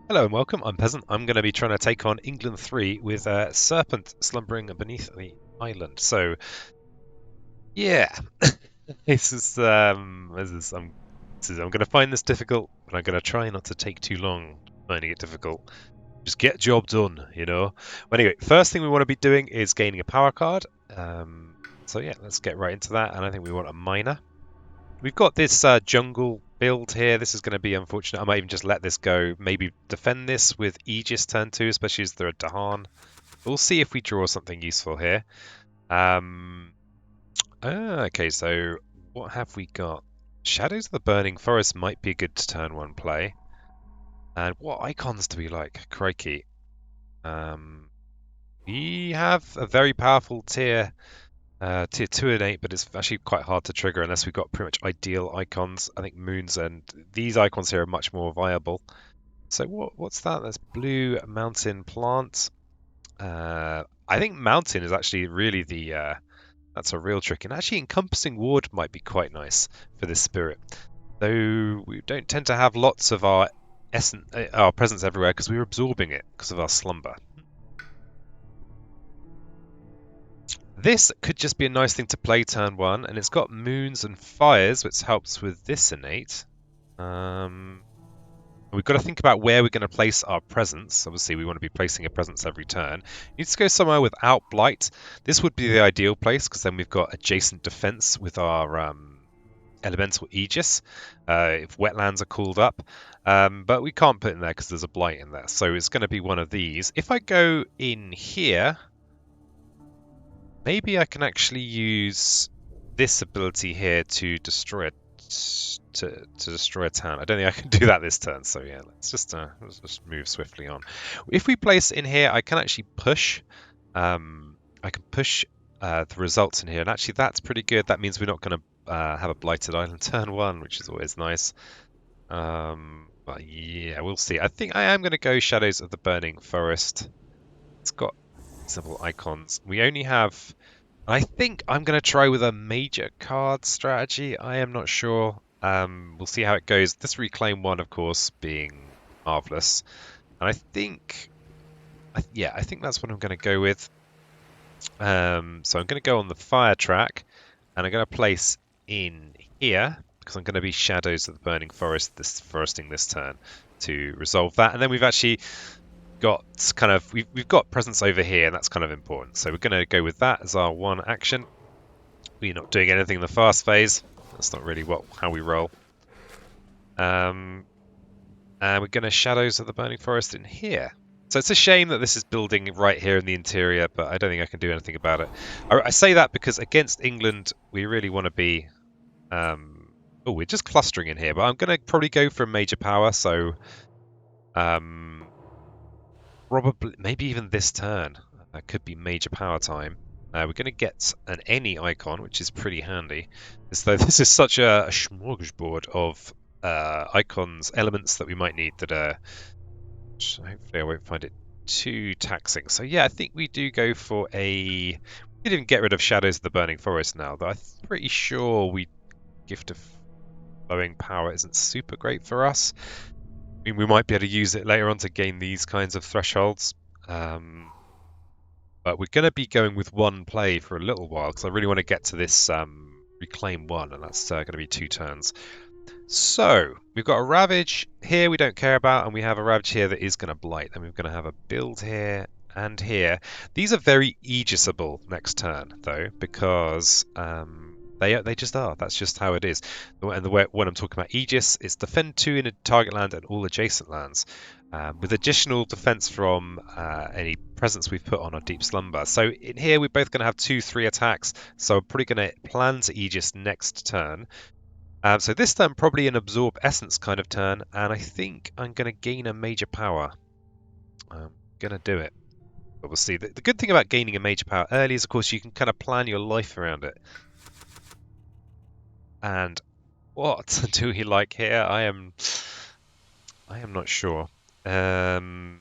Hello and welcome. I'm Peasant. I'm going to be trying to take on England 3 with Serpent Slumbering beneath the island. So, yeah, this is I'm going to find this difficult, but I'm going to try not to take too long finding it difficult. Just get job done, you know. But anyway, first thing we want to be doing is gaining a power card. So yeah, let's get right into that. And I think we want a miner. We've got this jungle build here. This is going to be unfortunate. I might even just let this go. Maybe defend this with Aegis turn 2, especially as they're a Dahan. We'll see if we draw something useful here. Okay, so what have we got? Shadows of the Burning Forest might be a good turn 1 play. And what icons do we like? Crikey. We have a very powerful tier 2 and 8, but it's actually quite hard to trigger unless we've got pretty much ideal icons. I think moons and these icons here are much more viable. So what's that? That's blue mountain plant. I think mountain is actually really that's a real trick. And actually encompassing ward might be quite nice for this spirit. Though we don't tend to have lots of our presence everywhere because we're absorbing it because of our slumber. This could just be a nice thing to play turn 1, and it's got moons and fires, which helps with this innate. We've got to think about where we're going to place our presence. Obviously, we want to be placing a presence every turn. Need to go somewhere without blight. This would be the ideal place, because then we've got adjacent defense with our elemental Aegis, if wetlands are called up. But we can't put in there because there's a blight in there. So it's going to be one of these. If I go in here, maybe I can actually use this ability here to destroy it, to destroy a town. I don't think I can do that this turn. So yeah, let's just move swiftly on. If we place in here, I can actually push. I can push the results in here, and actually that's pretty good. That means we're not going to have a blighted island turn 1, which is always nice. But yeah, we'll see. I think I am going to go Shadows of the Burning Forest. It's got simple icons. We only have. I think I'm going to try with a major card strategy. I am not sure. We'll see how it goes. This reclaim one, of course, being marvelous. And I think, yeah, I think that's what I'm going to go with. So I'm going to go on the fire track, and I'm going to place in here because I'm going to be Shadows of the Burning Forest, foresting this turn to resolve that. And then we've actually got we've got presence over here, and that's kind of important. So we're going to go with that as our one action. We're not doing anything in the fast phase. That's not really how we roll. And we're going to Shadows of the Burning Forest in here. So it's a shame that this is building right here in the interior, but I don't think I can do anything about it. I say that because against England, we really want to be. Oh, we're just clustering in here, but I'm going to probably go for a major power. So, probably maybe even this turn could be major power time. We're going to get an any icon, which is pretty handy. As though this is such a smorgasbord of icons, elements that we might need that are. Hopefully, I won't find it too taxing. So yeah, I think we do go for a. We could even get rid of Shadows of the Burning Forest now, though I'm pretty sure Gift of Flowing Power isn't super great for us. I mean, we might be able to use it later on to gain these kinds of thresholds. But we're going to be going with one play for a little while because I really want to get to this reclaim 1, and that's going to be 2 turns. So we've got a Ravage here we don't care about, and we have a Ravage here that is going to blight. Then we're going to have a build here and here. These are very Aegisable next turn, though, because they just are. That's just how it is. And when I'm talking about Aegis, it's defend 2 in a target land and all adjacent lands, with additional defense from any presence we've put on our Deep Slumber. So in here, we're both going to have 2-3 attacks. So I'm probably going to plan to Aegis next turn. So this turn, probably an Absorb Essence kind of turn, and I think I'm going to gain a major power. I'm going to do it. But we'll see. The good thing about gaining a major power early is, of course, you can kind of plan your life around it. And what do we like here? I am not sure. Well,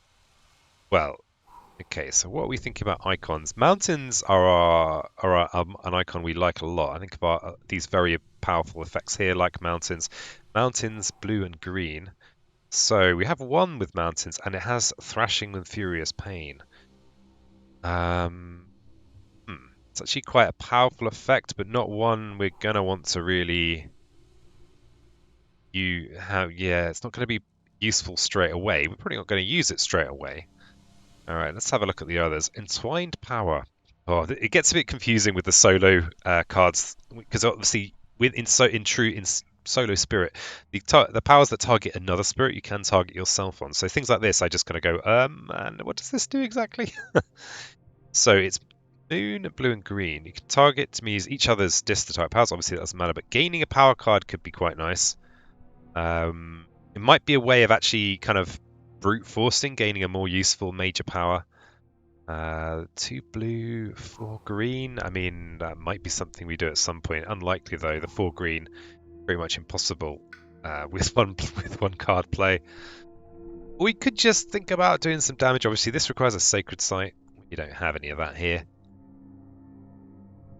okay. So what are we thinking about icons? Mountains are an icon we like a lot. I think about these very powerful effects here, like mountains, blue and green. So we have one with mountains, and it has thrashing with furious pain. Um, It's actually quite a powerful effect, but not one we're gonna want to really yeah, it's not gonna be useful straight away. We're probably not gonna use it straight away. All right, let's have a look at the others. Entwined Power. Oh, it gets a bit confusing with the solo cards because obviously in solo spirit, the powers that target another spirit you can target yourself on. So things like this, I just kind of go, and what does this do exactly? So it's moon, blue, and green. You can target to use each other's disc type powers. Obviously, that doesn't matter, but gaining a power card could be quite nice. It might be a way of actually kind of brute forcing, gaining a more useful major power. 2 blue, 4 green. I mean, that might be something we do at some point. Unlikely though. The 4 green, pretty much impossible with one card play. We could just think about doing some damage. Obviously, this requires a sacred site. You don't have any of that here.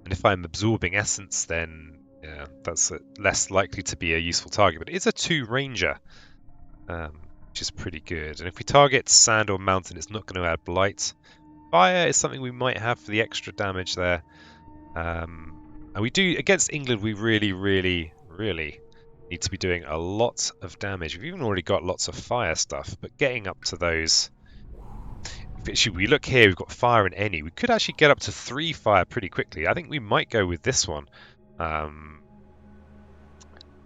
And if I'm absorbing essence, then yeah, that's less likely to be a useful target. But it is a 2 ranger, which is pretty good. And if we target sand or mountain, it's not going to add blight. Fire is something we might have for the extra damage there. And we do, against England, we really, really, really need to be doing a lot of damage. We've even already got lots of fire stuff, but getting up to those... If we look here, we've got fire and any. We could actually get up to 3 fire pretty quickly. I think we might go with this one.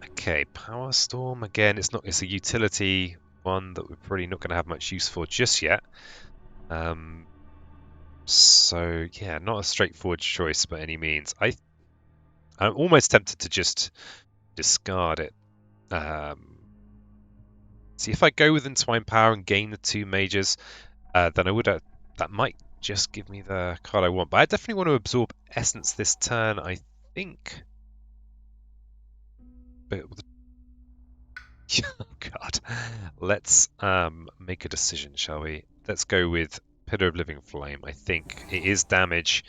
Okay, Power Storm. Again, it's a utility one that we're probably not going to have much use for just yet. So yeah, not a straightforward choice by any means. I'm almost tempted to just discard it. See, if I go with Entwined Power and gain the 2 majors, then I would that might just give me the card I want. But I definitely want to absorb Essence this turn, I think. But oh God, let's make a decision, shall we? Let's go with Pillar of Living Flame. I think it is damage.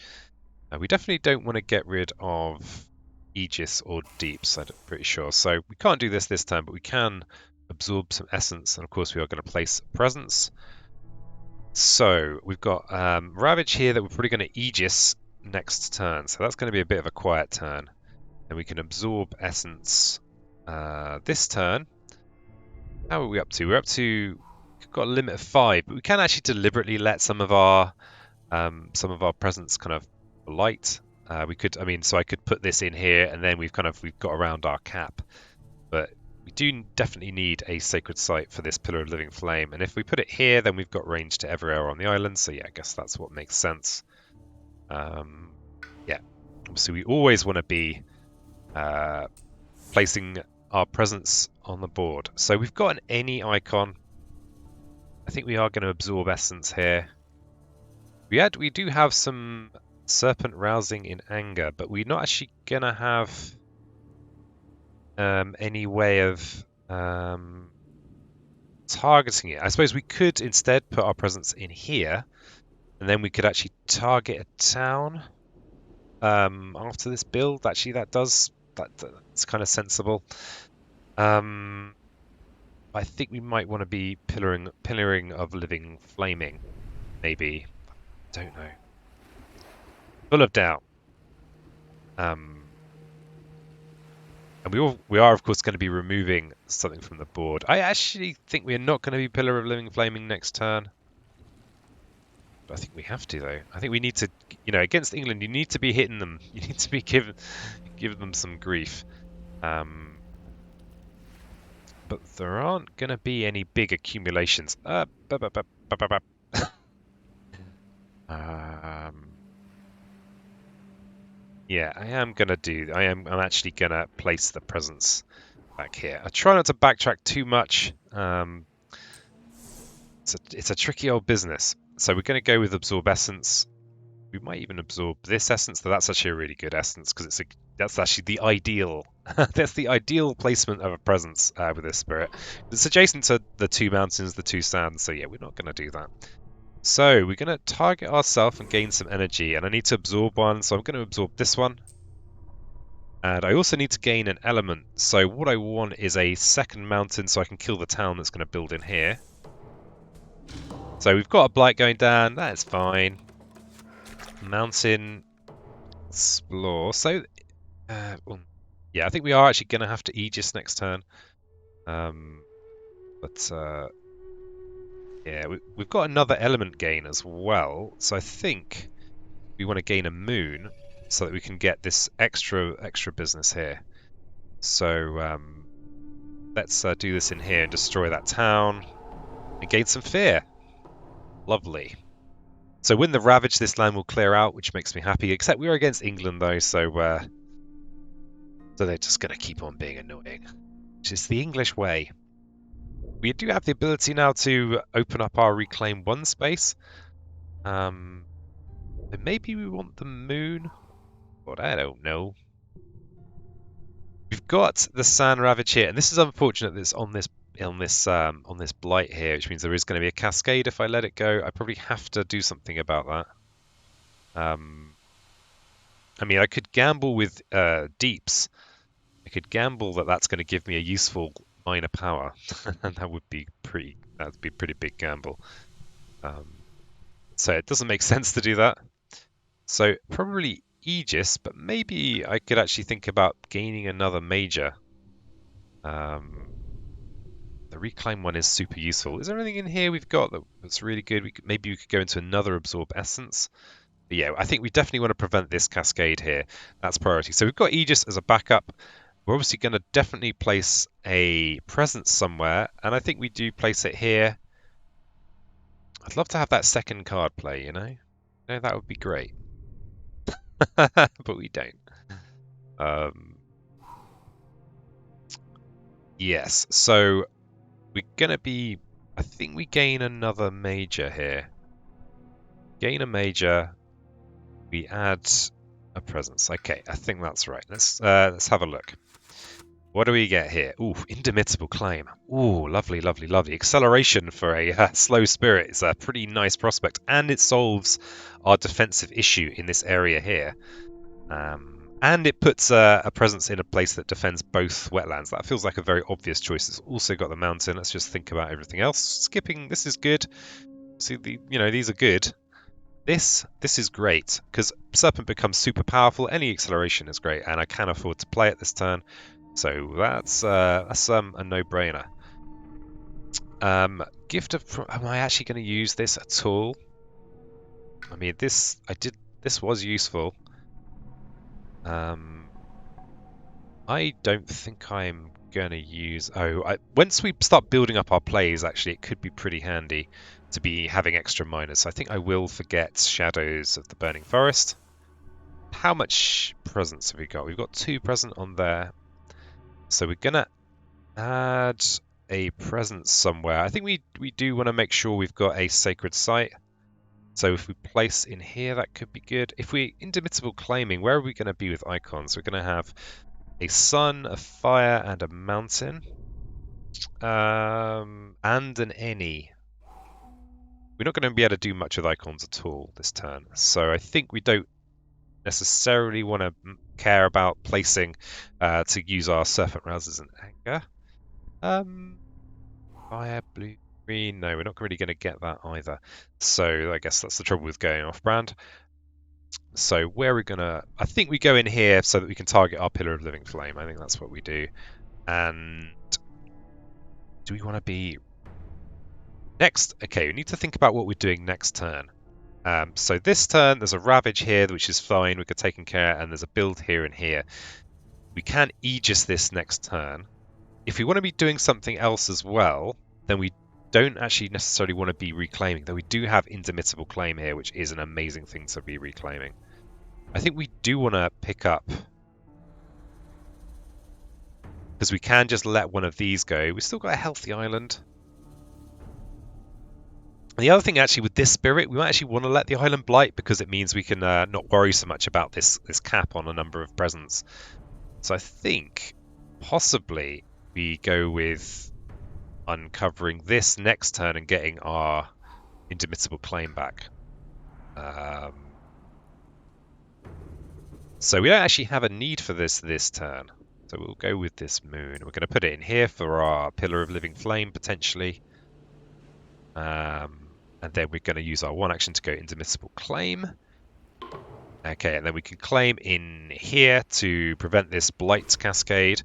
We definitely don't want to get rid of Aegis or Deeps, I'm pretty sure. So we can't do this turn, but we can absorb some Essence, and of course we are going to place Presence. So we've got Ravage here that we're probably going to Aegis next turn, so that's going to be a bit of a quiet turn. And we can absorb Essence this turn. How are we up to? We're up to... We've got a limit of 5, but we can actually deliberately let some of our presence kind of light. We could, so I could put this in here, and then we've got around our cap. But we do definitely need a sacred site for this Pillar of Living Flame, and if we put it here, then we've got range to everywhere on the island. So yeah, I guess that's what makes sense. Yeah, obviously we always want to be placing our presence on the board. So we've got an any icon. I think we are going to absorb essence here. We do have some Serpent Rousing in Anger, but we're not actually going to have any way of targeting it. I suppose we could instead put our presence in here, and then we could actually target a town after this build. Actually, that's kind of sensible. I think we might want to be pillaring of living flaming, maybe. Don't know. Full of doubt. And we are of course going to be removing something from the board. I actually think we're not going to be Pillar of Living Flaming next turn. But I think we have to though. I think we need to, against England, you need to be hitting them. You need to be give them some grief. But there aren't going to be any big accumulations. Yeah, I'm actually gonna place the presence back here. I try not to backtrack too much. It's a tricky old business. So we're gonna go with Absorb Essence. We might even absorb this essence, though that's actually a really good essence because that's actually the ideal that's the ideal placement of a presence with this spirit. It's adjacent to the 2 mountains, the 2 sands, so yeah, we're not gonna do that. So we're going to target ourselves and gain some energy, and I need to absorb one, so I'm going to absorb this one. And I also need to gain an element. So what I want is a second mountain so I can kill the town that's going to build in here. So we've got a blight going down. That's fine. Mountain explore. So, yeah, I think we are actually going to have to Aegis next turn. Yeah, we've got another element gain as well. So I think we want to gain a moon so that we can get this extra business here. So let's do this in here and destroy that town and gain some fear. Lovely. So win the ravage, this land will clear out, which makes me happy. Except we are against England though, so they're just going to keep on being annoying, which is the English way. We do have the ability now to open up our reclaim 1 space. But maybe we want the moon, but I don't know. We've got the Sand Ravage here, and this is unfortunate that it's on this blight here, which means there is going to be a cascade if I let it go. I probably have to do something about that. I mean, I could gamble with deeps. I could gamble that that's going to give me a useful minor power, and that would be pretty big gamble. So it doesn't make sense to do that. So probably Aegis, but maybe I could actually think about gaining another major. The reclaim one is super useful. Is there anything in here we've got that's really good? Maybe we could go into another absorb essence. But yeah, I think we definitely want to prevent this cascade here. That's priority. So we've got Aegis as a backup. We're obviously going to definitely place a presence somewhere, and I think we do place it here. I'd love to have that second card play, you know? No, that would be great. But we don't. Yes, so we're going to be... I think we gain another major here. Gain a major. We add a presence. Okay, I think that's right. Let's have a look. What do we get here? Ooh, Indomitable Claim. Ooh, lovely, lovely, lovely. Acceleration for a slow spirit is a pretty nice prospect, and it solves our defensive issue in this area here. And it puts a presence in a place that defends both wetlands. That feels like a very obvious choice. It's also got the mountain. Let's just think about everything else. Skipping, this is good. See, these are good. This is great, because Serpent becomes super powerful. Any acceleration is great, and I can afford to play it this turn. So that's a no-brainer. Gift of... Am I actually going to use this at all? I mean, this was useful. I don't think I'm going to use... once we start building up our plays, actually, it could be pretty handy to be having extra minors. So I think I will forget Shadows of the Burning Forest. How much presence have we got? We've got 2 present on there. So we're going to add a presence somewhere. I think we do want to make sure we've got a sacred site. So if we place in here, that could be good. If we're Indomitable Claiming, where are we going to be with icons? We're going to have a sun, a fire, and a mountain. And an any. We're not going to be able to do much with icons at all this turn. So I think we don't necessarily want to care about placing to use our Serpent Rouse as an anchor. Fire, blue, green. No, we're not really going to get that either. So I guess that's the trouble with going off-brand. So where we're going to... I think we go in here so that we can target our Pillar of Living Flame. I think that's what we do. And do we want to be... Next, okay, we need to think about what we're doing next turn. So this turn, there's a Ravage here, which is fine. We could take care, and there's a build here and here. We can Aegis this next turn. If we want to be doing something else as well, then we don't actually necessarily want to be reclaiming, though we do have Indomitable Claim here, which is an amazing thing to be reclaiming. I think we do want to pick up, because we can just let one of these go. We've still got a healthy island. And the other thing actually with this spirit, we might actually want to let the island blight, because it means we can not worry so much about this cap on a number of presents. So I think possibly we go with uncovering this next turn and getting our Indomitable Claim back. So we don't actually have a need for this turn. So we'll go with this moon. We're going to put it in here for our Pillar of Living Flame, potentially. And then we're going to use our one action to go Indomitable Claim. Okay, and then we can claim in here to prevent this Blight Cascade.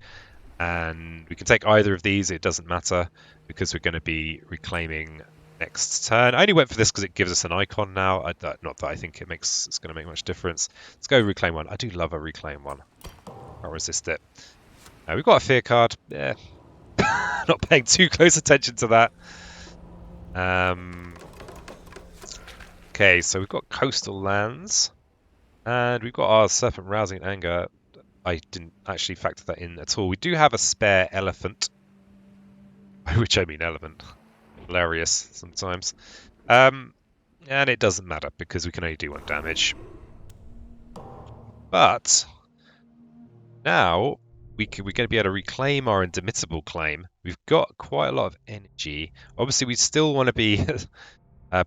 And we can take either of these, it doesn't matter, because we're going to be reclaiming next turn. I only went for this because it gives us an icon now. Not that I think it's going to make much difference. Let's go reclaim one. I do love a reclaim one. Can't resist it. We've got a fear card. Yeah, not paying too close attention to that. Okay, so we've got coastal lands, and we've got our Serpent Rousing Anger. I didn't actually factor that in at all. We do have a spare elephant, by which I mean elephant. Hilarious sometimes. And it doesn't matter because we can only do 1 damage. But now we're going to be able to reclaim our Indomitable Claim. We've got quite a lot of energy. Obviously, we still want to be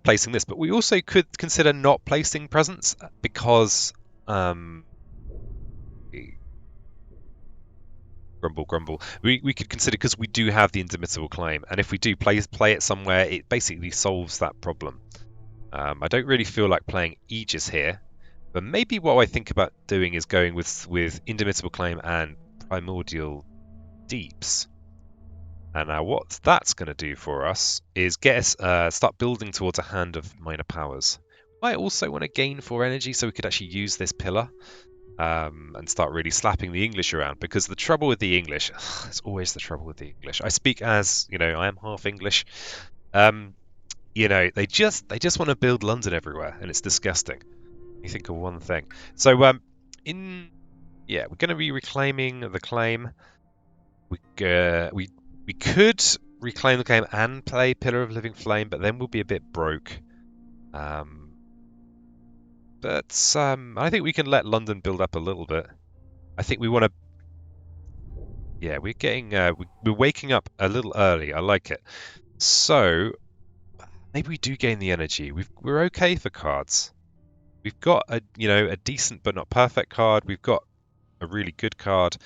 placing this, but we also could consider not placing presents because grumble. We could consider, because we do have the Indomitable Claim, and if we do play it somewhere, it basically solves that problem. I don't really feel like playing Aegis here, but maybe what I think about doing is going with Indomitable Claim and Primordial Deeps. And now what that's going to do for us is get us start building towards a hand of minor powers. We might also want to gain 4 energy so we could actually use this pillar and start really slapping the English around, because the trouble with the English, it's always the trouble with the English. I speak as, I am half English. They just want to build London everywhere, and it's disgusting. You think of one thing. So we're going to be reclaiming the claim. We could reclaim the claim and play Pillar of Living Flame, but then we'll be a bit broke. But I think we can let London build up a little bit. I think we want to. Yeah, we're getting we're waking up a little early. I like it. So maybe we do gain the energy. We're okay for cards. We've got a decent but not perfect card. We've got a really good card.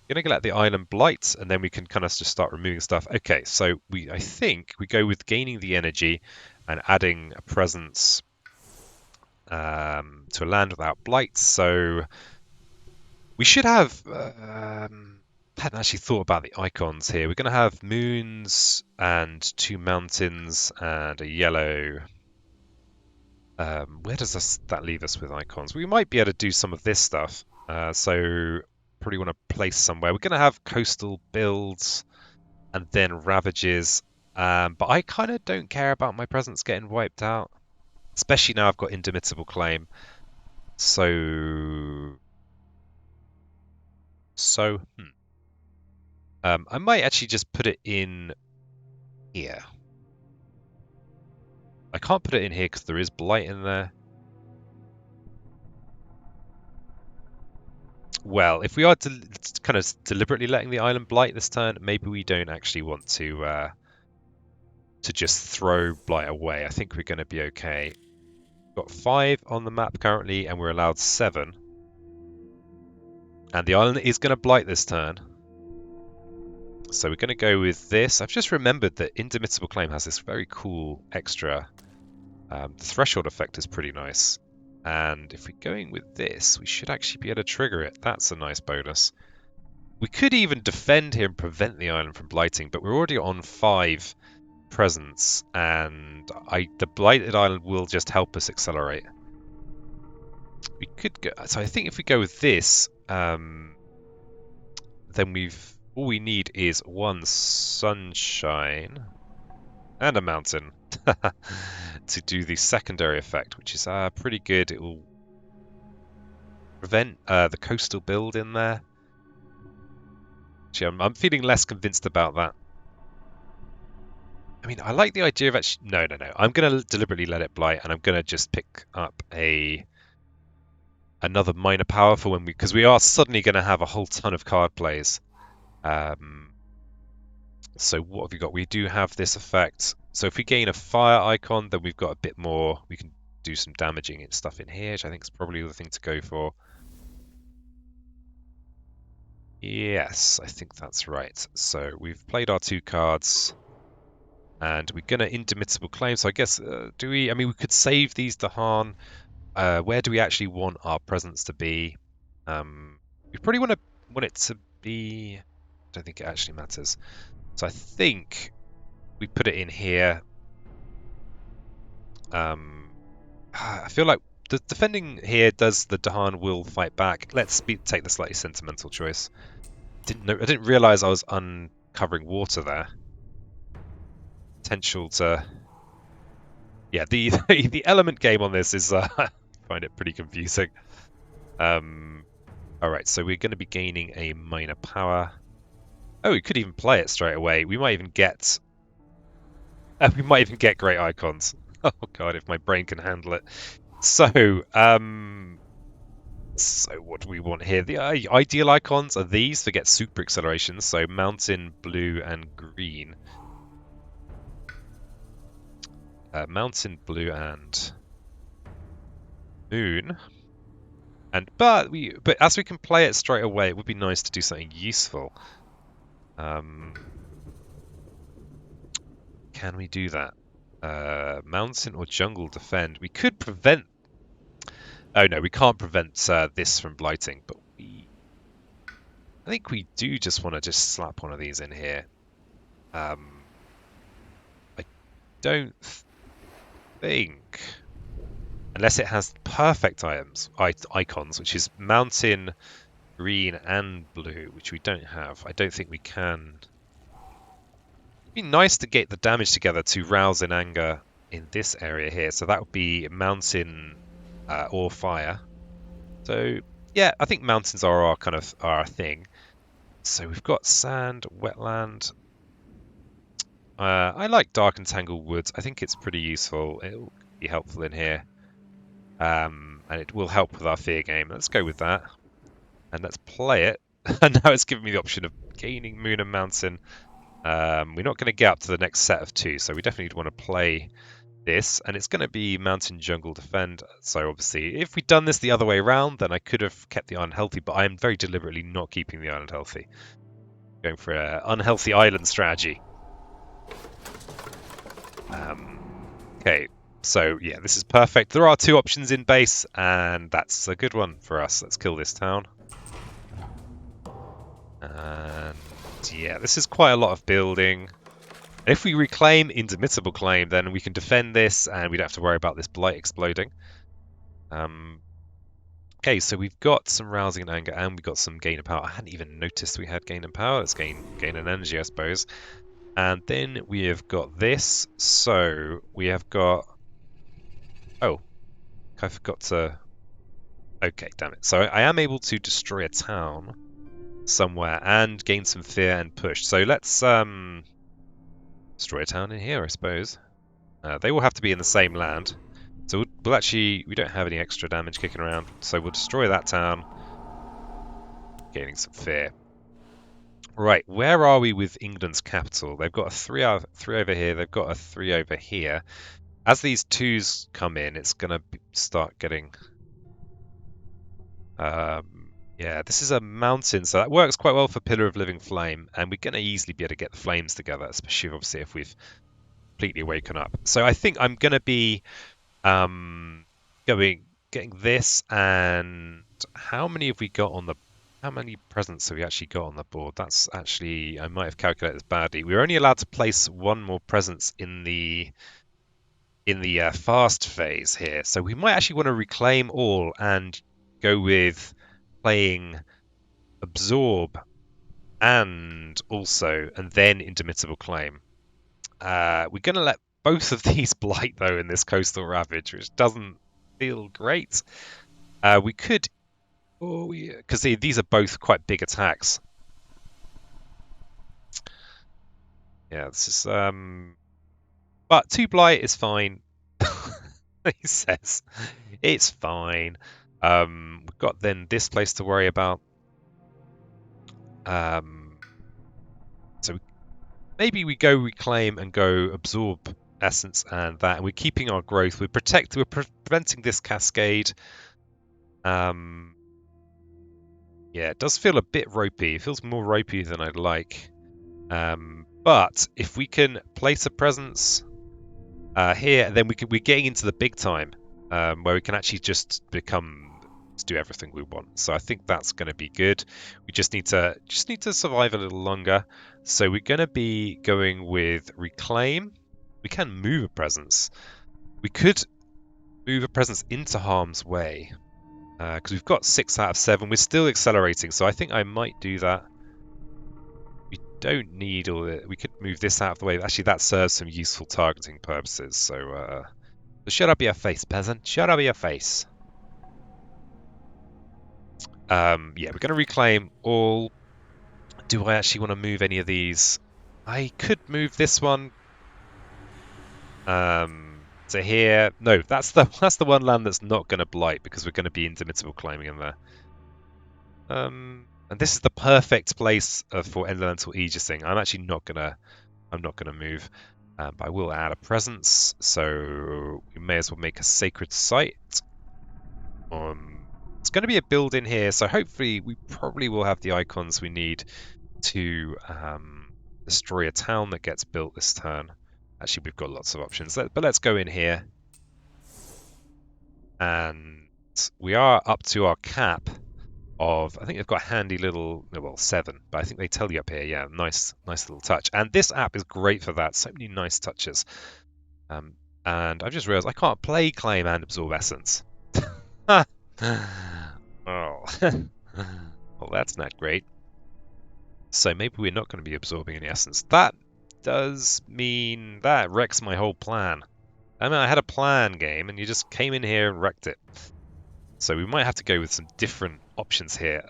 We're gonna let the island blight, and then we can kind of just start removing stuff. Okay, so I think we go with gaining the energy and adding a presence to a land without blight. So we should have. I hadn't actually thought about the icons here. We're going to have moons and 2 mountains and a yellow. Where does that leave us with icons? We might be able to do some of this stuff. So probably want to place somewhere. We're going to have coastal builds and then ravages. But I kind of don't care about my presence getting wiped out, especially now I've got Indomitable Claim. So I might actually just put it in here. I can't put it in here because there is blight in there. Well, if we are kind of deliberately letting the island blight this turn, maybe we don't actually want to just throw blight away. I think we're going to be okay. We've got 5 on the map currently, and we're allowed 7. And the island is going to blight this turn. So we're going to go with this. I've just remembered that Indomitable Claim has this very cool extra. The threshold effect is pretty nice. And if we're going with this, we should actually be able to trigger it. That's a nice bonus. We could even defend here and prevent the island from blighting, but we're already on 5 presence, and the blighted island will just help us accelerate. We could go. So I think if we go with this, then all we need is 1 sunshine and a mountain to do the secondary effect, which is pretty good. It will prevent the coastal build in there. Actually, I'm feeling less convinced about that. I mean, I like the idea of actually. No. I'm going to deliberately let it blight, and I'm going to just pick up another minor power for when because we are suddenly going to have a whole ton of card plays. So what have we got? We do have this effect. So if we gain a fire icon, then we've got a bit more. We can do some damaging and stuff in here, which I think is probably the thing to go for. Yes, I think that's right. So we've played our 2 cards, and we're gonna Indomitable Claim. So I guess do we? I mean, we could save these to Han. Where do we actually want our presence to be? We probably want it to be. I don't think it actually matters. So I think we put it in here. I feel like the defending here does the Dahan will fight back. Take the slightly sentimental choice. I didn't realize I was uncovering water there. Potential to. Yeah, the the element game on this is I find it pretty confusing. All right, so we're going to be gaining a minor power. Oh, we could even play it straight away. We might even get great icons. Oh god, if my brain can handle it. So, so what do we want here? The ideal icons are these to get super accelerations. So mountain, blue, and green. Mountain, blue, and moon. But as we can play it straight away, it would be nice to do something useful. Can we do that? Mountain or jungle defend. We could prevent. Oh no, we can't prevent this from blighting, but I think we do just want to just slap one of these in here. I don't think, unless it has perfect icons, which is mountain, green, and blue, which we don't have. I don't think we can. It'd be nice to get the damage together to rouse in anger in this area here. So that would be mountain or fire. So yeah, I think mountains are our thing. So we've got sand, wetland. I like dark and tangled woods. I think it's pretty useful. It'll be helpful in here. And it will help with our fear game. Let's go with that. And let's play it. And now it's giving me the option of gaining moon and mountain. We're not going to get up to the next set of 2, so we definitely want to play this. And it's going to be mountain, jungle, defend. So obviously, if we'd done this the other way around, then I could have kept the island healthy, but I am very deliberately not keeping the island healthy. Going for an unhealthy island strategy. Okay, so yeah, this is perfect. There are 2 options in base, and that's a good one for us. Let's kill this town. And yeah, this is quite a lot of building. If we reclaim Indomitable Claim, then we can defend this, and we don't have to worry about this blight exploding. Okay, so we've got some rousing and anger, and we've got some gain of power. I hadn't even noticed we had gain and power. Let's gain an energy, I suppose. And then we have got this. So we have got. Oh, I forgot to. Okay, damn it. So I am able to destroy a town somewhere and gain some fear and push. So let's destroy a town in here, I suppose. They will have to be in the same land. So we'll actually, we don't have any extra damage kicking around. So we'll destroy that town, gaining some fear. Right, where are we with England's capital? They've got a 3 over here. They've got a 3 over here. As these 2s come in, it's going to start getting... yeah, this is a mountain, so that works quite well for Pillar of Living Flame, and we're going to easily be able to get the flames together, especially obviously if we've completely woken up. So I think I'm going to be getting this, and how many have we got on the... How many presents have we actually got on the board? That's actually... I might have calculated this badly. We're only allowed to place 1 more presence in the fast phase here, so we might actually want to reclaim all and go with playing Absorb and then Indomitable Claim. We're going to let both of these blight though in this Coastal Ravage, which doesn't feel great. We could, because these are both quite big attacks. Yeah, this is but 2 blight is fine. He says it's fine. We've got then this place to worry about. So maybe we go reclaim and go absorb essence and that. And we're keeping our growth. We're preventing this cascade. Yeah, it does feel a bit ropey. It feels more ropey than I'd like. But if we can place a presence here, then we're getting into the big time, where we can actually just do everything we want. So I think that's going to be good. We just need to survive a little longer. So we're going to be going with reclaim. We can move a presence. We could move a presence into harm's way because we've got 6 out of 7. We're still accelerating, so I think I might do that. We don't need all the. We could move this out of the way. Actually, that serves some useful targeting purposes. So shut up your face, peasant. Shut up your face. Yeah, we're going to reclaim all. Do I actually want to move any of these? I could move this one to here. No, that's the one land that's not going to blight because we're going to be intermittable climbing in there. And this is the perfect place for elemental aegising. I'm not gonna move, but I will add a presence. So we may as well make a sacred site. It's going to be a build in here, so hopefully we probably will have the icons we need to destroy a town that gets built this turn. Actually, we've got lots of options, but let's go in here. And we are up to our cap of, I think they've got a handy little, well, 7, but I think they tell you up here, yeah, nice little touch. And this app is great for that, so many nice touches. And I've just realized I can't play Claim and Absorb Essence. Oh. Well, that's not great. So maybe we're not going to be absorbing any essence. That does mean that wrecks my whole plan. I mean, I had a plan game, and you just came in here and wrecked it. So we might have to go with some different options here.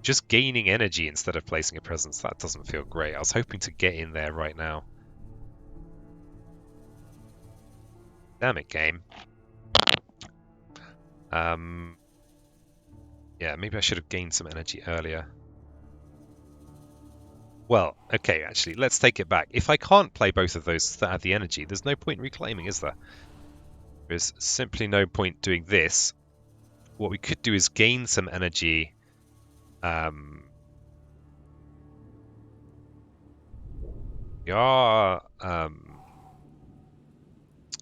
Just gaining energy instead of placing a presence, that doesn't feel great. I was hoping to get in there right now. Damn it, game. Yeah, maybe I should have gained some energy earlier. Well, okay, actually, let's take it back. If I can't play both of those that have the energy, there's no point reclaiming, is there? There's simply no point doing this. What we could do is gain some energy. Yeah,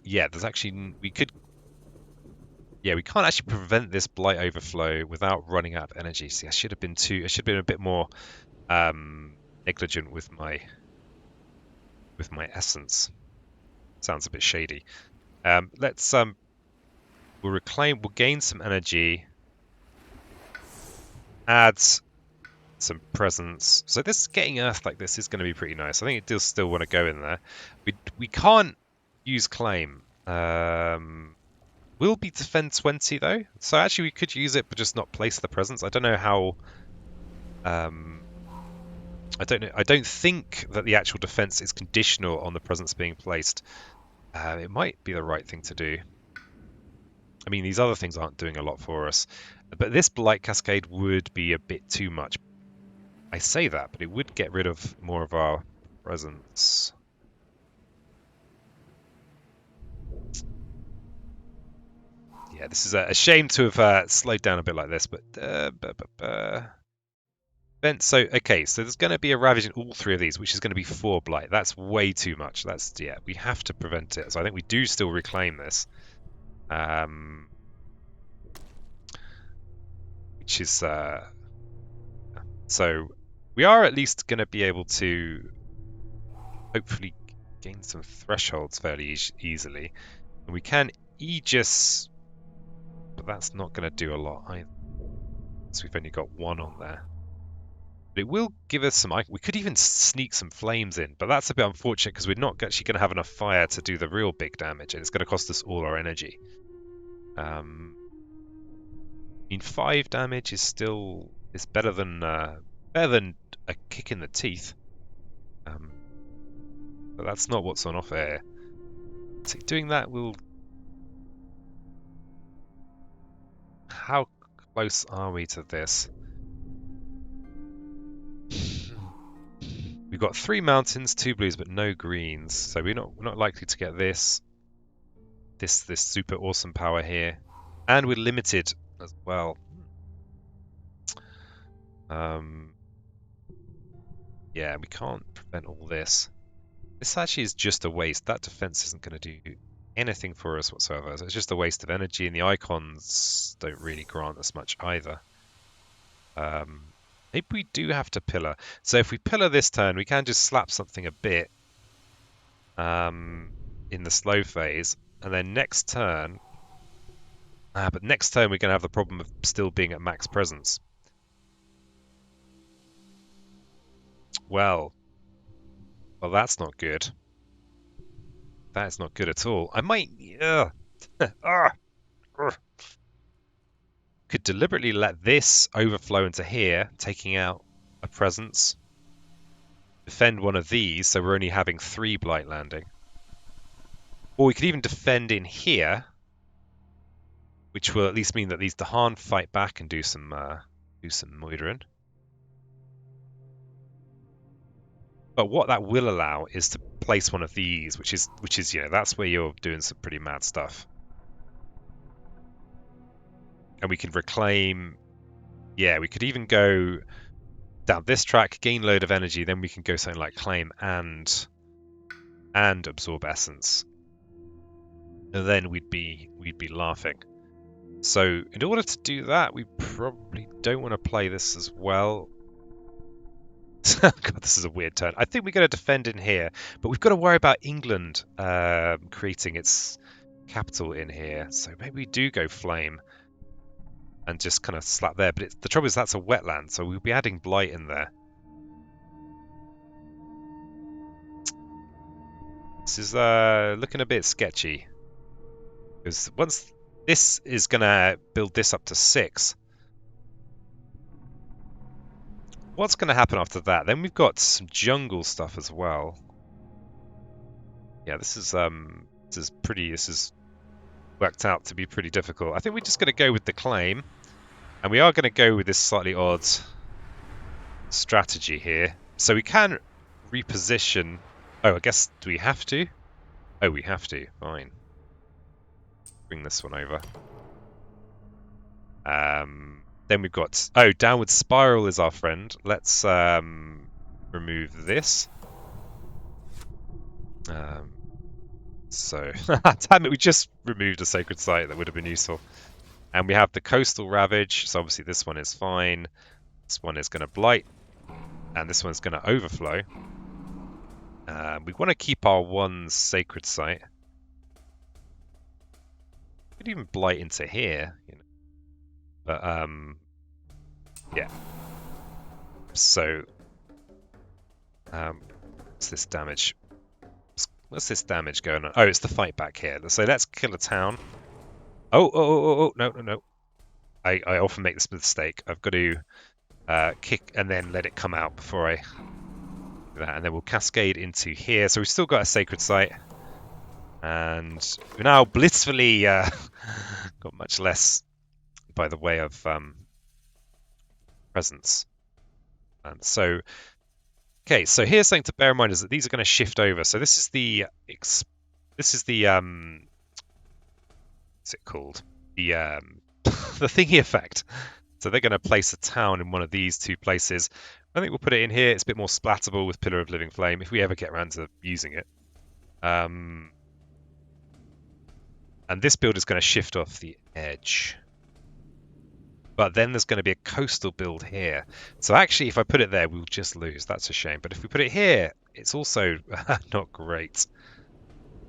there's actually we can't actually prevent this blight overflow without running out of energy. See, I should have been a bit more negligent with my essence. Sounds a bit shady. We'll gain some energy, add some presence. So this getting earth like this is going to be pretty nice. I think it does still want to go in there. We can't use claim. Will be defend 20 though, so actually we could use it but just not place the presence. I don't know how. I don't know. I don't think that the actual defense is conditional on the presence being placed. It might be the right thing to do. I mean, these other things aren't doing a lot for us, but this blight cascade would be a bit too much. I say that, but it would get rid of more of our presence. Yeah, this is a shame to have slowed down a bit like this, but so okay, so there's going to be a ravage in all 3 of these, which is going to be 4 blight. That's way too much. We have to prevent it. So I think we do still reclaim this, which is so we are at least going to be able to hopefully gain some thresholds fairly easily, and we can Aegis, but that's not going to do a lot either. So we've only got 1 on there. But it will give us some. We could even sneak some flames in, but that's a bit unfortunate because we're not actually going to have enough fire to do the real big damage, and it's going to cost us all our energy. I mean, 5 damage is better than a kick in the teeth. But that's not what's on offer here. So doing that will. How close are we to this? We've got 3 mountains, 2 blues, but no greens. So we're not likely to get this super awesome power here, and we're limited as well. Yeah, we can't prevent all this. This actually is just a waste. That defense isn't going to do anything for us whatsoever. So it's just a waste of energy, and the icons don't really grant us much either. Maybe we do have to pillar. So if we pillar this turn, we can just slap something a bit in the slow phase, and then next turn. But next turn we're going to have the problem of still being at max presence. Well, that's not good. That's not good at all. I might. Could deliberately let this overflow into here, taking out a presence. Defend one of these, so we're only having 3 Blight Landing. Or we could even defend in here, which will at least mean that these Dahan fight back and do some moidering. But what that will allow is to place one of these, which is that's where you're doing some pretty mad stuff. And we can reclaim. Yeah, we could even go down this track, gain load of energy, then we can go something like claim and absorb essence. And then we'd be laughing. So in order to do that, we probably don't want to play this as well. God, this is a weird turn. I think we're going to defend in here, but we've got to worry about England creating its capital in here. So maybe we do go flame and just kind of slap there. But the trouble is that's a wetland, so we'll be adding blight in there. This is looking a bit sketchy. Because once this is going to build this up to 6. What's going to happen after that? Then we've got some jungle stuff as well. Yeah, this is worked out to be pretty difficult. I think we're just going to go with the claim, and we are going to go with this slightly odd strategy here. So we can reposition. Oh, I guess, do we have to? Oh, we have to. Fine. Bring this one over. Then we've got, downward spiral is our friend. Let's remove this. So, damn it, we just removed a sacred site that would have been useful. And we have the coastal ravage, so obviously this one is fine. This one is going to blight, and this one's going to overflow. We want to keep our one sacred site. We could even blight into here, you know. But yeah. So, what's this damage? What's this damage going on? Oh, it's the fight back here. So let's kill a town. Oh, no. I often make this mistake. I've got to kick and then let it come out before I do that. And then we'll cascade into here. So we've still got a sacred site. And we're now blissfully got much less by the way of presence. And so, okay, so here's something to bear in mind is that these are going to shift over. So this is the what's it called? The the thingy effect. So they're going to place a town in one of these 2 places. I think we'll put it in here. It's a bit more splattable with Pillar of Living Flame if we ever get around to using it. And this build is going to shift off the edge. But then there's going to be a coastal build here. So actually, if I put it there, we'll just lose. That's a shame. But if we put it here, it's also not great.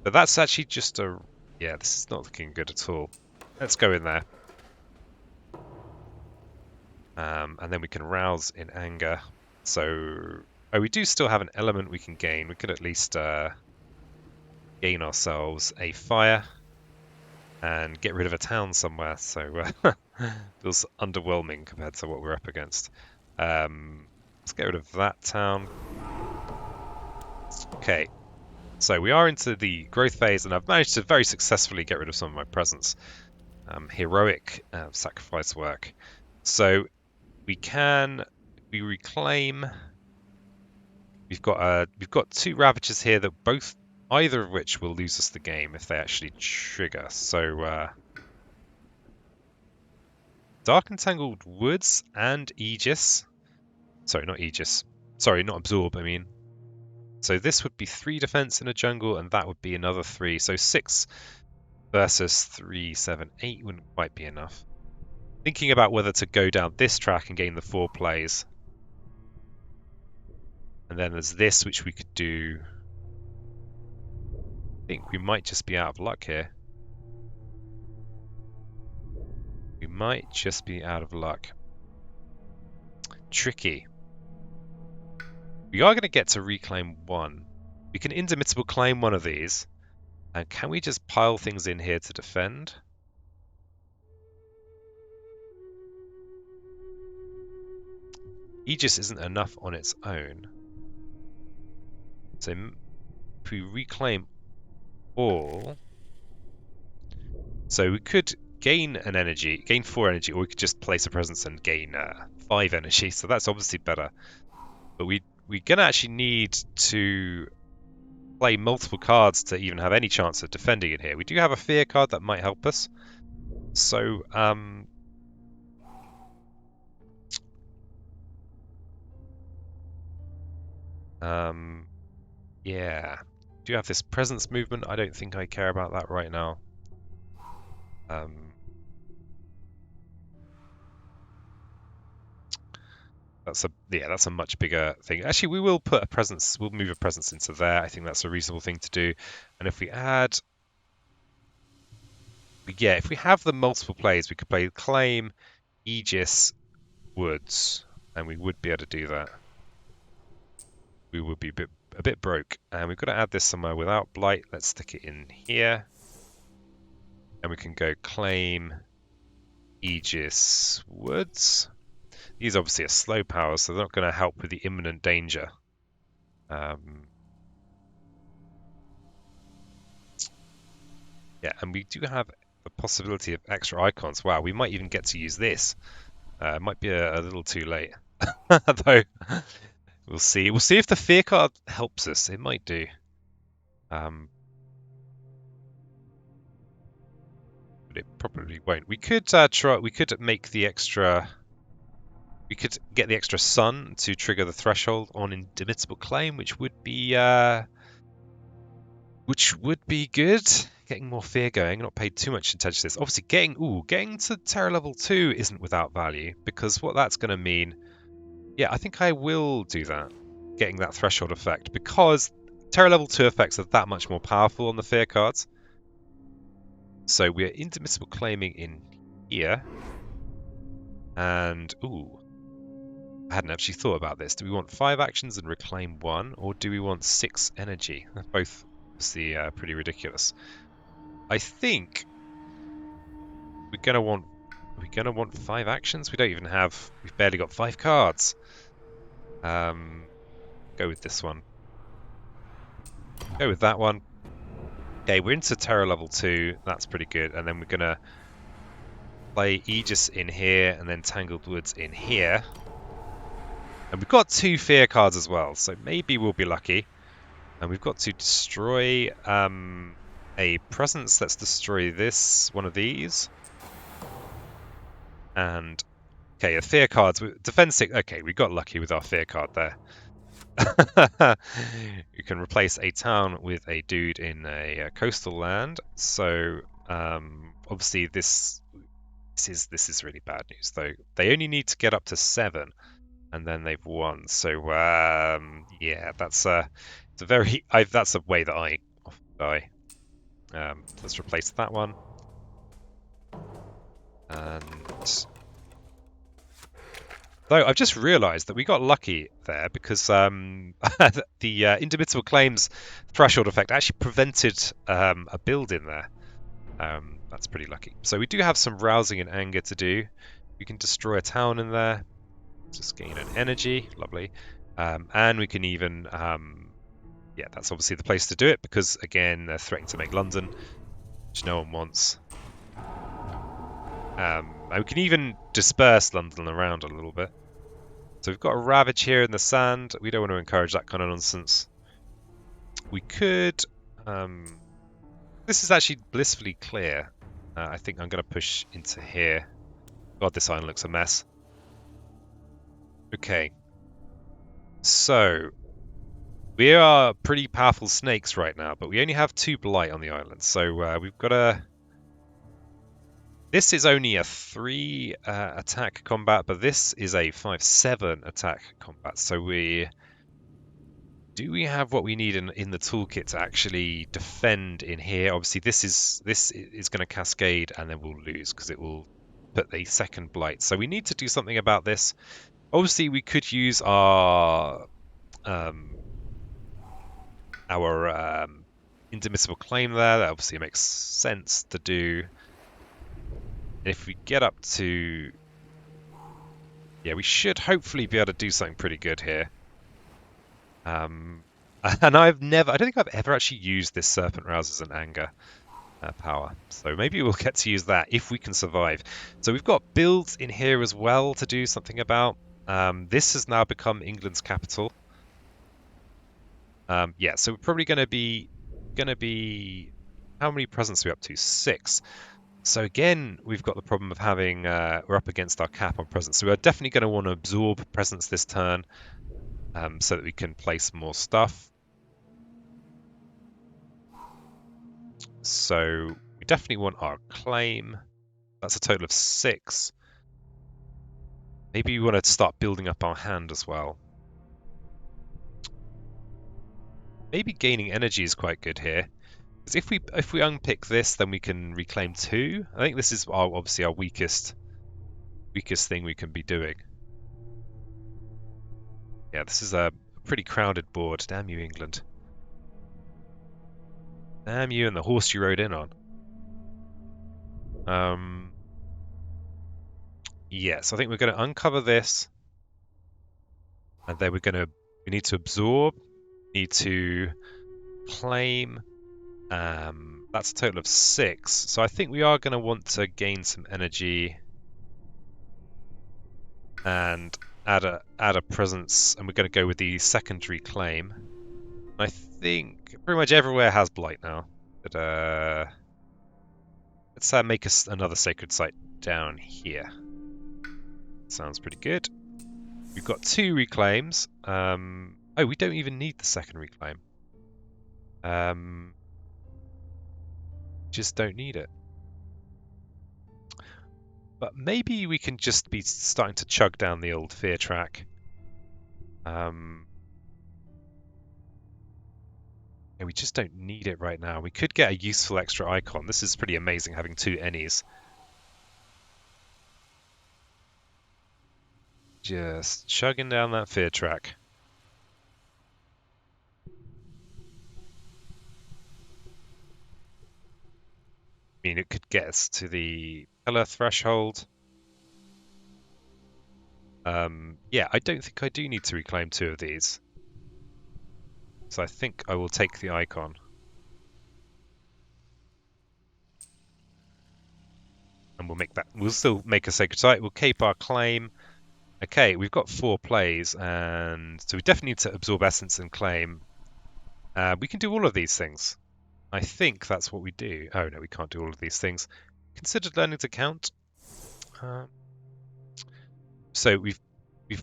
But that's actually just a... Yeah, this is not looking good at all. Let's go in there. And then we can rouse in anger. So... Oh, we do still have an element we can gain. We could at least gain ourselves a fire and get rid of a town somewhere. So feels underwhelming compared to what we're up against. Let's get rid of that town. Okay, so we are into the growth phase, and I've managed to very successfully get rid of some of my presence. Heroic sacrifice work. So we reclaim. We've got 2 Ravagers here that either of which will lose us the game if they actually trigger. So Dark Entangled Woods and Aegis. Sorry, not Aegis. Sorry, not absorb, I mean. So this would be 3 defense in a jungle, and that would be another 3. So 6 versus 3, 7, 8 wouldn't quite be enough. Thinking about whether to go down this track and gain the 4 plays. And then there's this, which we could do. I think we might just be out of luck here. We might just be out of luck. Tricky. We are going to get to reclaim 1. We can indomitable claim one of these. And can we just pile things in here to defend? Aegis isn't enough on its own. So if we reclaim all... So we could gain an energy, gain 4 energy, or we could just place a presence and gain 5 energy. So that's obviously better. But we're going to actually need to play multiple cards to even have any chance of defending it here. We do have a fear card that might help us. So, yeah. Do you have this presence movement? I don't think I care about that right now. That's a much bigger thing. Actually, we will put a presence. We'll move a presence into there. I think that's a reasonable thing to do. And if we add, yeah, if we have the multiple plays, we could play Claim, Aegis, Woods, and we would be able to do that. We would be a bit broke, and we've got to add this somewhere without Blight. Let's stick it in here, and we can go Claim, Aegis, Woods. These obviously are slow powers, so they're not going to help with the imminent danger. Yeah, and we do have the possibility of extra icons. Wow, we might even get to use this. It might be a little too late, though. We'll see. We'll see if the fear card helps us. It might do. But it probably won't. We could try. We could make the extra. We could get the extra sun to trigger the threshold on Indomitable Claim, which would be good. Getting more fear going. Not paid too much attention to this. Obviously, getting to Terror level 2 isn't without value, because what that's going to mean. Yeah, I think I will do that. Getting that threshold effect, because Terror level 2 effects are that much more powerful on the fear cards. So we're Indomitable Claiming in here. And I hadn't actually thought about this. Do we want 5 actions and reclaim 1, or do we want 6 energy? They're both obviously pretty ridiculous. I think we're gonna want 5 actions. We don't even have. We've barely got 5 cards. Go with this one. Go with that one. Okay, we're into Terror level 2. That's pretty good. And then we're gonna play Aegis in here, and then Tangled Woods in here. And we've got 2 fear cards as well, so maybe we'll be lucky. And we've got to destroy a presence. Let's destroy one of these. And, okay, the fear cards. Defense 6. Okay, we got lucky with our fear card there. You can replace a town with a dude in a coastal land. So, obviously this is really bad news, though. They only need to get up to 7. And then they've won. So yeah, that's it's a very that's a way that I often die. Let's replace that one. And though I've just realised that we got lucky there, because the Indomitable Claims threshold effect actually prevented a build in there. That's pretty lucky. So we do have some rousing and anger to do. We can destroy a town in there. Just gain an energy, lovely, and we can even, yeah, that's obviously the place to do it, because again they're threatening to make London, which no one wants. And we can even disperse London around a little bit. So we've got a Ravage here in the sand. We don't want to encourage that kind of nonsense. We could. This is actually blissfully clear. I think I'm going to push into here. God, this island looks a mess. Okay, So we are pretty powerful snakes right now, but we only have 2 blight on the island. So we've got a. This is only a 3 attack combat, but this is a 5/7 attack combat. So do we have what we need in the toolkit to actually defend in here? Obviously, this is going to cascade, and then we'll lose because it will put the second blight. So we need to do something about this. Obviously, we could use um, our indomitable claim there. That obviously makes sense to do. If we get up to, yeah, we should hopefully be able to do something pretty good here. And I don't think I've ever actually used this Serpent Rouse as an anger power. So maybe we'll get to use that if we can survive. So we've got builds in here as well to do something about. This has now become England's capital. Yeah, so we're probably going to be how many presents are we up to? 6. So again, we've got the problem of having we're up against our cap on presents. So we're definitely going to want to absorb presents this turn so that we can place more stuff. So we definitely want our claim. That's a total of 6. Maybe we want to start building up our hand as well. Maybe gaining energy is quite good here. Because if we unpick this, then we can reclaim 2. I think this is obviously our weakest thing we can be doing. Yeah, this is a pretty crowded board. Damn you, England. Damn you and the horse you rode in on. Yeah, so I think we're going to uncover this. And then we need to absorb, need to claim. That's a total of 6. So I think we are going to want to gain some energy and add a presence, and we're going to go with the secondary claim. I think pretty much everywhere has blight now. But let's make us another sacred site down here. Sounds pretty good. We've got 2 reclaims. Oh, we don't even need the second reclaim. Just don't need it. But maybe we can just be starting to chug down the old fear track. Yeah, we just don't need it right now. We could get a useful extra icon. This is pretty amazing having 2 Ennies. Just chugging down that fear track. I mean, it could get us to the pillar threshold. Yeah, I don't think I do need to reclaim 2 of these. So I think I will take the icon. And we'll still make a sacred site. We'll keep our claim. Okay, we've got 4 plays, and so we definitely need to absorb essence and claim. We can do all of these things. I think that's what we do. Oh no, we can't do all of these things. Considered learning to count. So we've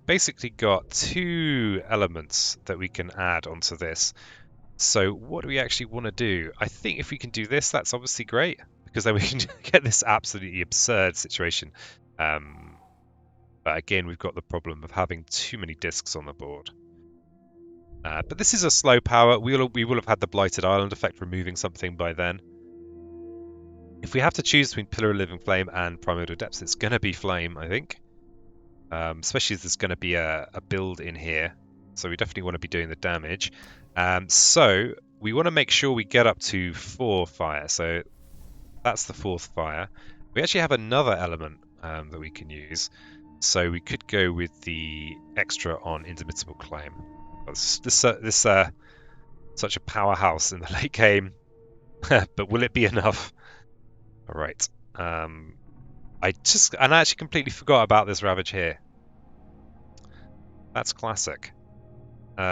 basically got 2 elements that we can add onto this. So what do we actually want to do? I think if we can do this, that's obviously great, because then we can get this absolutely absurd situation. But again, we've got the problem of having too many discs on the board. But this is a slow power. We will have had the Blighted Island effect removing something by then. If we have to choose between Pillar of Living Flame and Primordial Depths, it's going to be Flame, I think. Especially as there's going to be a build in here. So we definitely want to be doing the damage. So we want to make sure we get up to 4 fire. So that's the 4th fire. We actually have another element that we can use. So we could go with the extra on Indomitable Claim. This such a powerhouse in the late game. But will it be enough? All right. I actually completely forgot about this Ravage here. That's classic. Do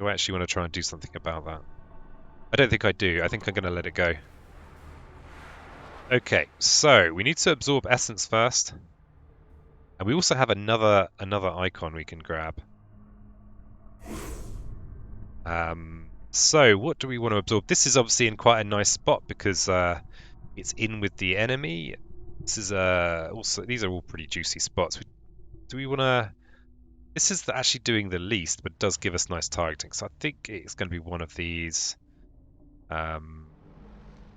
I actually want to try and do something about that? I don't think I do. I think I'm going to let it go. Okay, so we need to absorb essence first. And we also have another icon we can grab. So what do we want to absorb? This is obviously in quite a nice spot because it's in with the enemy. This is also, these are all pretty juicy spots. Do we want to? This is actually doing the least, but does give us nice targeting. So I think it's going to be one of these.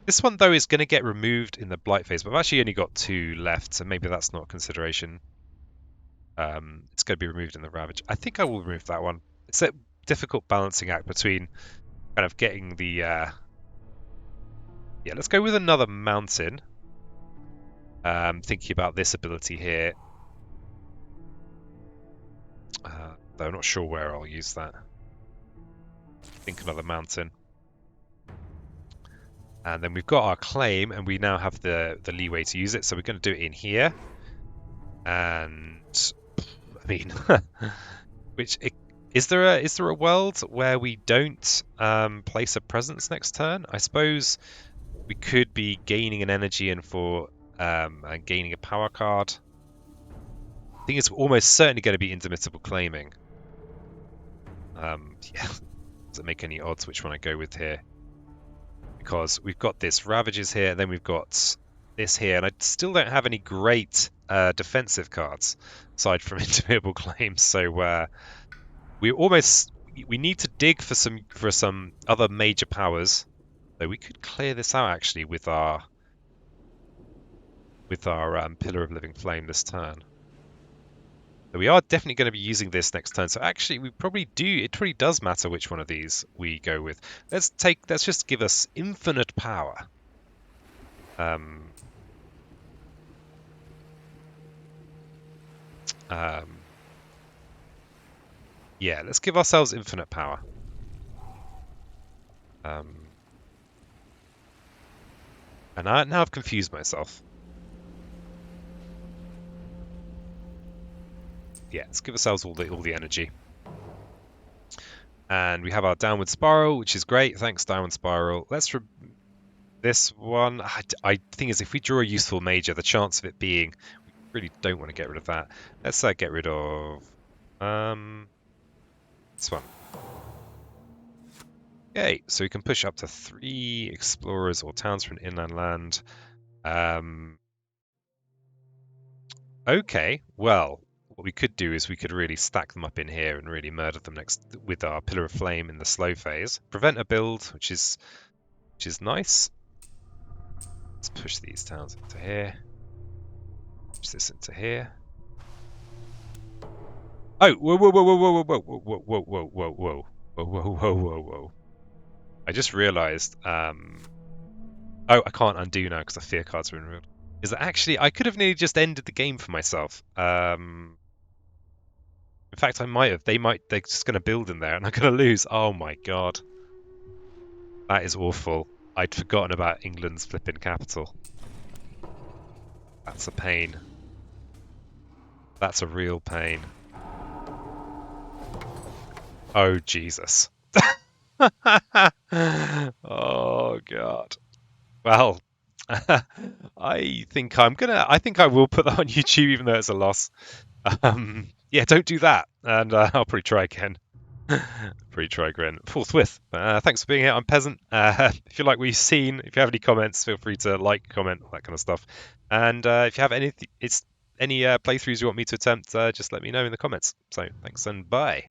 This one though is going to get removed in the blight phase, but I've actually only got 2 left, so maybe that's not a consideration. It's going to be removed in the ravage. I think I will remove that one. It's a difficult balancing act between kind of getting the yeah, let's go with another mountain. Thinking about this ability here, though I'm not sure where I'll use that. I think another mountain. And then we've got our claim, and we now have the leeway to use it. So we're going to do it in here. And I mean, is there a world where we don't place a presence next turn? I suppose we could be gaining an energy and and gaining a power card. I think it's almost certainly going to be intermittable claiming. Yeah, does it make any odds which one I go with here? Because we've got this Ravages here, and then we've got this here, and I still don't have any great defensive cards aside from intermittable claims. So we need to dig for some other major powers. So we could clear this out actually with our Pillar of Living Flame this turn. So we are definitely going to be using this next turn. So actually, we probably do. It probably does matter which one of these we go with. Let's just give us infinite power. Yeah, let's give ourselves infinite power. And now I've confused myself. Yeah, let's give ourselves all the energy. And we have our downward spiral, which is great. Thanks, downward spiral. Let's this one. I think is if we draw a useful major, the chance of it being, we really don't want to get rid of that. Let's get rid of this one. Okay, so we can push up to 3 explorers or towns from inland land. Okay, well, what we could do is we could really stack them up in here and really murder them next with our Pillar of Flame in the slow phase. Prevent a build, which is nice. Let's push these towns into here. Push this into here. Oh, whoa, whoa, whoa, whoa, whoa, whoa, whoa, whoa, whoa, whoa, whoa, whoa, whoa, whoa, whoa, whoa, whoa. I just realised. Oh, I can't undo now because the fear cards are removed. Is that actually I could have nearly just ended the game for myself. In fact, I might have. They're just going to build in there and I'm going to lose. Oh my god. That is awful. I'd forgotten about England's flipping capital. That's a pain. That's a real pain. Oh, Jesus. Oh god. Well, I think I will put that on YouTube even though it's a loss. Yeah, don't do that, and I'll probably try again. Forthwith. Thanks for being here. I'm Peasant. If you like what you've seen, if you have any comments, feel free to like, comment, all that kind of stuff. And if you have any playthroughs you want me to attempt, just let me know in the comments. So thanks and bye.